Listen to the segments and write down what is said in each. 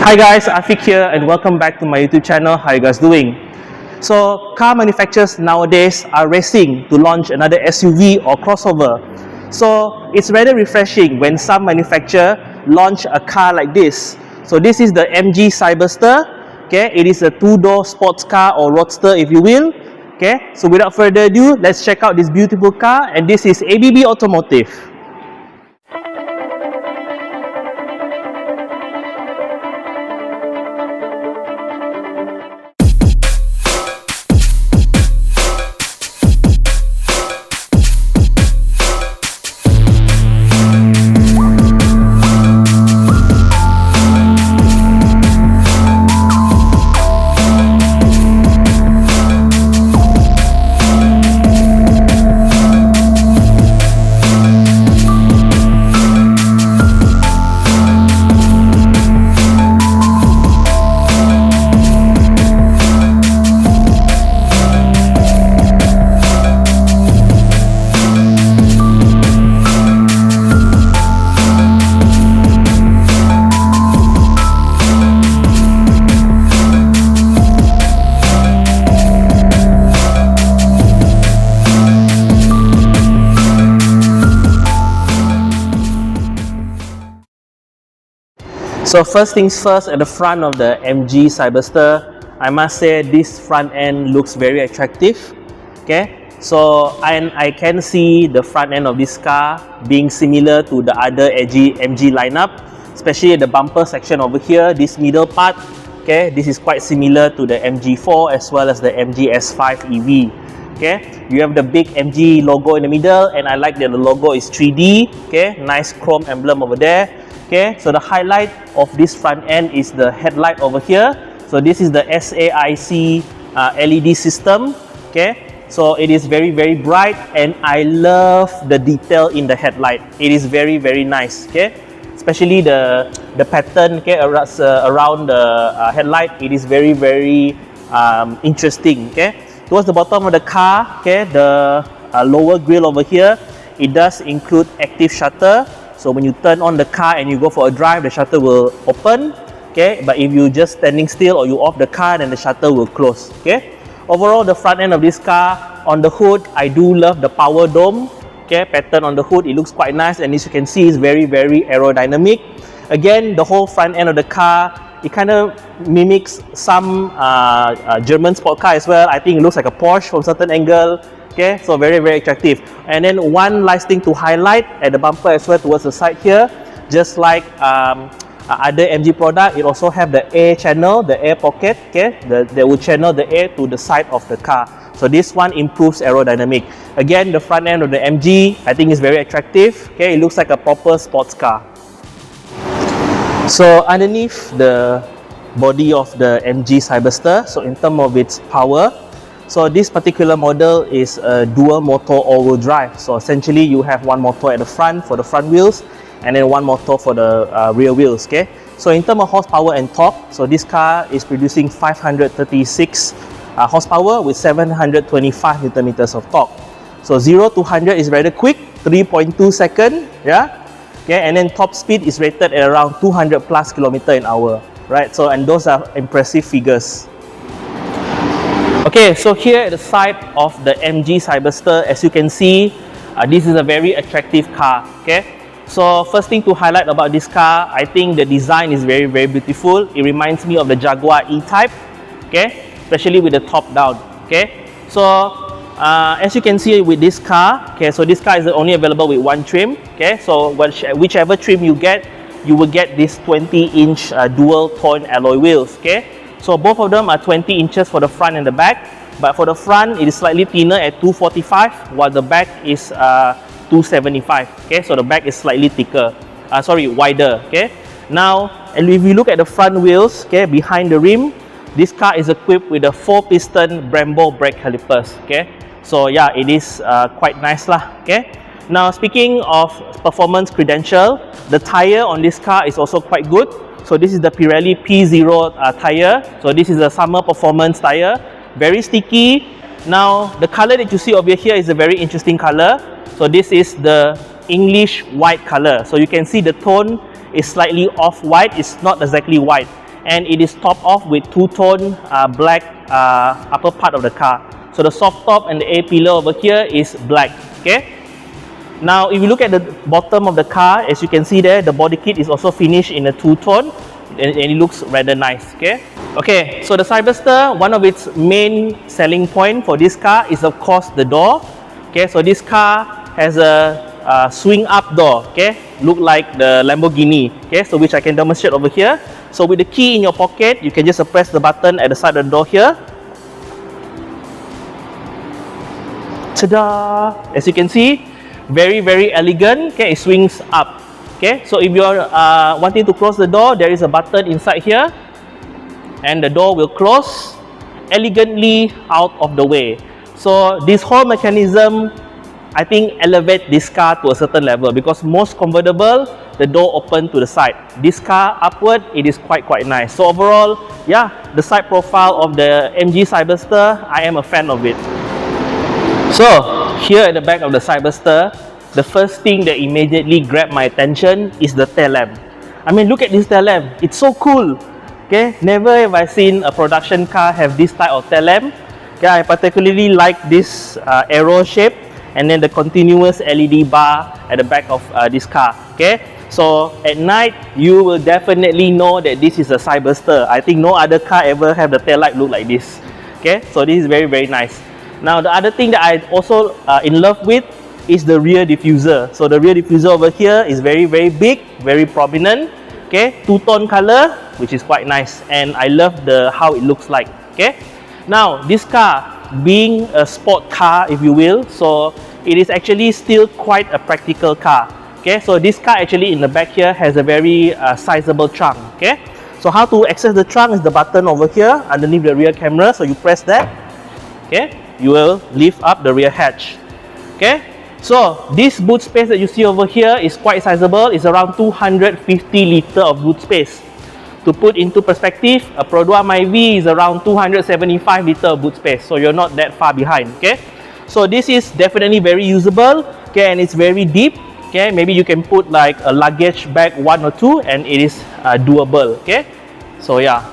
Hi guys, Afiq here and welcome back to my YouTube channel. How are you guys doing? So car manufacturers nowadays are racing to launch another SUV or crossover. So it's rather refreshing when some manufacturer launch a car like this. So this is the MG Cyberster. Okay, it is a two-door sports car or roadster if you will. Okay, so without further ado, let's check out this beautiful car, and this is ABB Automotive. So first things first, at the front of the MG Cyberster, I must say this front end looks very attractive. Okay, so I can see the front end of this car being similar to the other MG lineup, especially the bumper section over here, this middle part. Okay, this is quite similar to the MG4 as well as the MG S5 EV. Okay, you have the big MG logo in the middle, and I like that the logo is 3D. Okay, nice chrome emblem over there. Okay, so the highlight of this front end is the headlight over here. So this is the SAIC LED system. Okay, so it is very bright, and I love the detail in the headlight. It is very nice. Okay, especially the pattern, okay, around the headlight. It is very interesting. Okay, towards the bottom of the car, okay, the lower grille over here, it does include active shutter. So when you turn on the car and you go for a drive, the shutter will open. Okay, but if you just standing still or you off the car, then the shutter will close. Okay, overall the front end of this car, on the hood, I do love the power dome. Okay, pattern on the hood, it looks quite nice, and as you can see, it's very aerodynamic. Again, the whole front end of the car, it kind of mimics some German sport car as well. I think it looks like a Porsche from certain angle. Okay, so very attractive. And then one last thing to highlight at the bumper as well towards the side here, just like other MG product, it also have the air channel, the air pocket. Okay, they will channel the air to the side of the car. So this one improves aerodynamic. Again, the front end of the MG, I think is very attractive. Okay, it looks like a proper sports car. So underneath the body of the MG Cyberster, so in terms of its power, so this particular model is a dual motor all-wheel drive. So essentially you have one motor at the front for the front wheels, and then one motor for the rear wheels. Okay, so in terms of horsepower and torque, so this car is producing 536 horsepower with 725 Nm of torque. So 0 to 100 is rather quick, 3.2 seconds. Yeah, okay, and then top speed is rated at around 200 plus km/h. Right, so and those are impressive figures. Okay, so here at the side of the MG Cyberster, as you can see, this is a very attractive car. Okay, so first thing to highlight about this car, I think the design is very beautiful. It reminds me of the Jaguar E-Type. Okay, especially with the top down. Okay, so as you can see with this car, okay, so this car is only available with one trim. Okay, so whichever trim you get, you will get this 20-inch dual tone alloy wheels. Okay, so both of them are 20 inches for the front and the back, but for the front it is slightly thinner at 245, while the back is 275. Okay, so the back is slightly wider. Okay, now and if you look at the front wheels, okay, behind the rim, this car is equipped with a 4-piston Brembo brake calipers. Okay, so yeah, it is quite nice lah. Okay, now speaking of performance credential, the tire on this car is also quite good. So this is the Pirelli P0 tire. So this is a summer performance tire, very sticky. Now the color that you see over here is a very interesting color. So this is the English white color. So you can see the tone is slightly off white. It's not exactly white. and it is topped off with two-tone black upper part of the car. So the soft top and the A pillar over here is black. Okay. Now, if you look at the bottom of the car, as you can see there, the body kit is also finished in a two-tone, and it looks rather nice. Okay. Okay. So the Cyberster, one of its main selling point for this car is of course the door. Okay. So this car has a swing up door. Okay. Look like the Lamborghini. Okay. So which I can demonstrate over here. So with the key in your pocket, you can just press the button at the side of the door here. Ta-da! As you can see, very elegant. Okay, it swings up. Okay, so if you're wanting to close the door, there is a button inside here, and the door will close elegantly out of the way. So this whole mechanism, I think, elevate this car to a certain level, because most convertible, the door open to the side. This car upward, it is quite nice. So overall, yeah, the side profile of the MG Cyberster, I am a fan of it. So here at the back of the Cyberster, the first thing that immediately grabbed my attention is the tail lamp. I mean, look at this tail lamp. It's so cool. Okay, never have I seen a production car have this type of tail lamp. Okay, I particularly like this arrow shape, and then the continuous LED bar at the back of this car. Okay, so at night you will definitely know that this is a Cyberster. I think no other car ever have the tail light look like this. Okay, so this is very nice. Now the other thing that I also in love with is the rear diffuser. So the rear diffuser over here is very big, very prominent. Okay, two-tone color, which is quite nice, and I love how it looks like. Okay, now this car being a sport car, if you will, so it is actually still quite a practical car. Okay, so this car actually in the back here has a very sizable trunk. Okay, so how to access the trunk is the button over here underneath the rear camera. So you press that. Okay, you will lift up the rear hatch. Okay, so this boot space that you see over here is quite sizable. It's around 250 liter of boot space. To put into perspective, a Pro 2 MyV is around 275 liter of boot space, so you're not that far behind. Okay, so this is definitely very usable. Okay, and it's very deep. Okay, maybe you can put like a luggage bag 1 or 2, and it is doable. Okay, so yeah.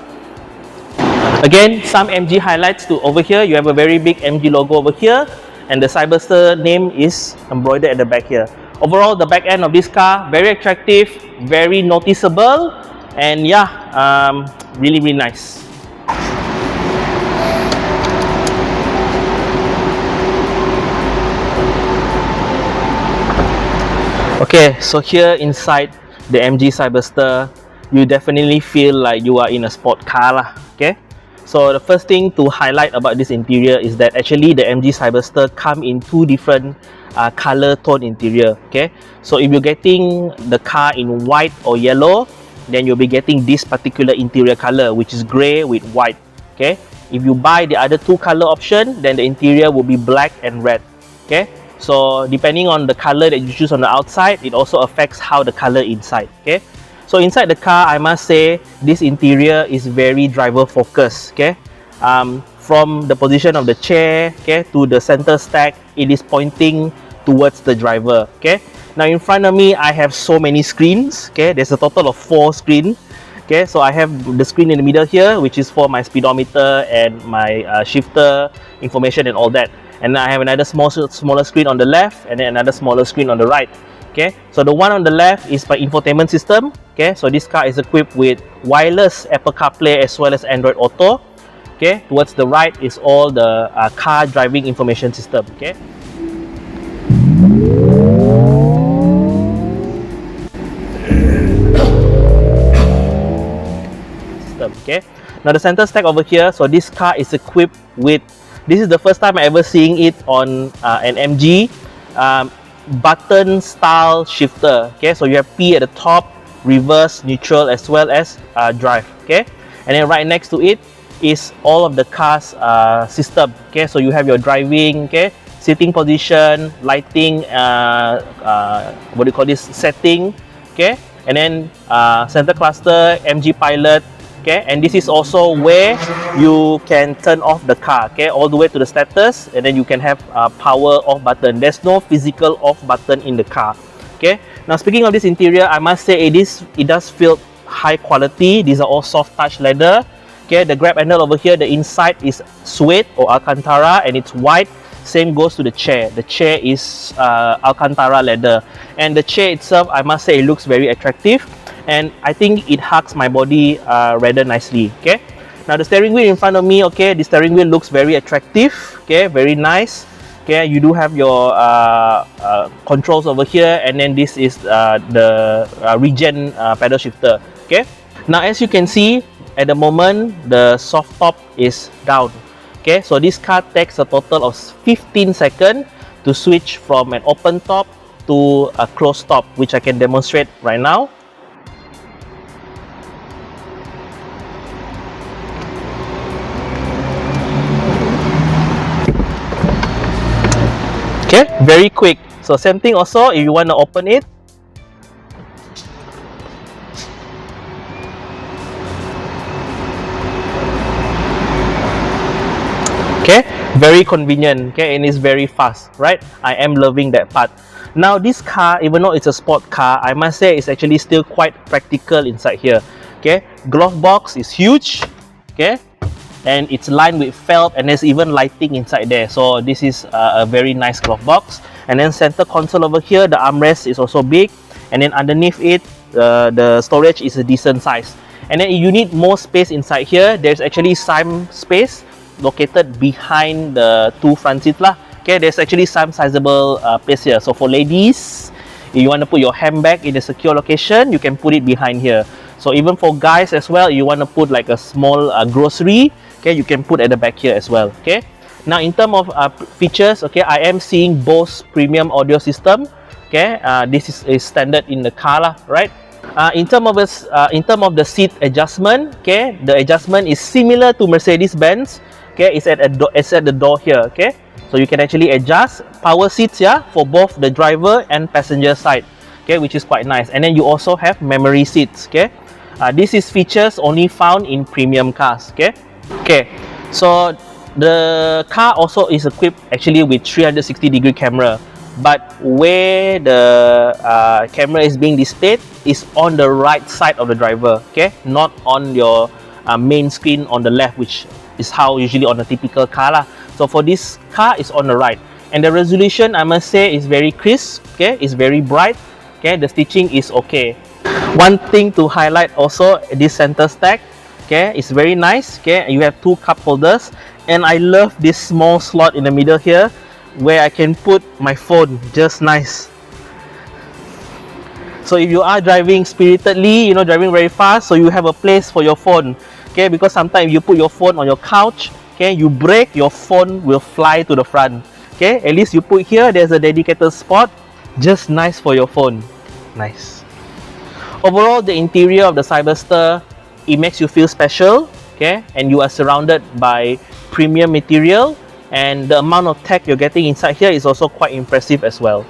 Again, some MG highlights to over here. You have a very big MG logo over here, and the Cyberster name is embroidered at the back here. Overall, the back end of this car, very attractive, very noticeable, and yeah, really nice. Okay, so here inside the MG Cyberster, you definitely feel like you are in a sport car lah. Okay, so the first thing to highlight about this interior is that actually the MG Cyberster come in two different color tone interior. Okay, so if you're getting the car in white or yellow, then you'll be getting this particular interior color, which is grey with white. Okay, if you buy the other two color option, then the interior will be black and red. Okay, so depending on the color that you choose on the outside, it also affects how the color inside. Okay, so inside the car, I must say this interior is very driver focused. Okay, from the position of the chair, okay, to the center stack, it is pointing towards the driver. Okay, now in front of me, I have so many screens. Okay, there's a total of 4 screens. Okay, so I have the screen in the middle here, which is for my speedometer and my shifter information and all that. And I have another smaller screen on the left, and then another smaller screen on the right. Okay, so the one on the left is my infotainment system. Okay, so this car is equipped with wireless Apple CarPlay as well as Android Auto. Okay, towards the right is all the car driving information system. Okay. Okay, now the center stack over here, so this car is equipped with, this is the first time I ever seeing it on an MG button style shifter. Okay, so you have P at the top, reverse, neutral, as well as drive. Okay, and then right next to it is all of the car's system. Okay, so you have your driving, okay, sitting position, lighting, what do you call this, setting. Okay, and then center cluster, MG pilot. Okay, and this is also where you can turn off the car, okay, all the way to the status, and then you can have power off button. There's no physical off button in the car. Okay, now speaking of this interior, I must say it does feel high quality. These are all soft touch leather. Okay, the grab handle over here, the inside is suede or Alcantara and it's white. Same goes to the chair. The chair is Alcantara leather, and the chair itself, I must say, it looks very attractive, and I think it hugs my body rather nicely. Okay, now the steering wheel in front of me, okay, the steering wheel looks very attractive. Okay, very nice. Okay, you do have your controls over here, and then this is the regen pedal shifter. Okay, now as you can see, at the moment the soft top is down. Okay, so this car takes a total of 15 seconds to switch from an open top to a closed top, which I can demonstrate right now. Okay, very quick. So same thing also, if you want to open it. Okay, very convenient, okay, and it's very fast, right? I am loving that part. Now this car, even though it's a sport car, I must say it's actually still quite practical inside here. Okay, glove box is huge, okay, and it's lined with felt, and there's even lighting inside there. So this is a very nice glove box. And then center console over here, the armrest is also big, and then underneath it, the storage is a decent size. And then if you need more space inside here, there's actually some space located behind the two front seats lah. Okay, there's actually some sizable place here. So for ladies, if you want to put your handbag in a secure location, you can put it behind here. So even for guys as well, you want to put like a small grocery, okay, you can put at the back here as well. Okay, now in terms of features, okay, I am seeing Bose premium audio system. Okay, this is standard in the car lah, right? In terms of the seat adjustment, okay, the adjustment is similar to Mercedes-Benz. Okay, it's at the door here. Okay, so you can actually adjust power seats, yeah, for both the driver and passenger side. Okay, which is quite nice. And then you also have memory seats. Okay, this is features only found in premium cars. Okay, so the car also is equipped actually with 360-degree camera, but where the camera is being displayed is on the right side of the driver. Okay, not on your main screen on the left, which is how usually on a typical car lah. So for this car, it's on the right, and the resolution, I must say, is very crisp. Okay, it's very bright. Okay, the stitching is okay. One thing to highlight also, this center stack, okay, it's very nice. Okay, you have two cup holders, and I love this small slot in the middle here where I can put my phone. Just nice. So if you are driving spiritedly, you know, driving very fast, so you have a place for your phone. Okay, because sometimes you put your phone on your couch, okay, you brake, your phone will fly to the front. Okay, at least you put here, there's a dedicated spot. Just nice for your phone. Nice. Overall, the interior of the Cyberster, it makes you feel special. Okay, and you are surrounded by premium material, and the amount of tech you're getting inside here is also quite impressive as well.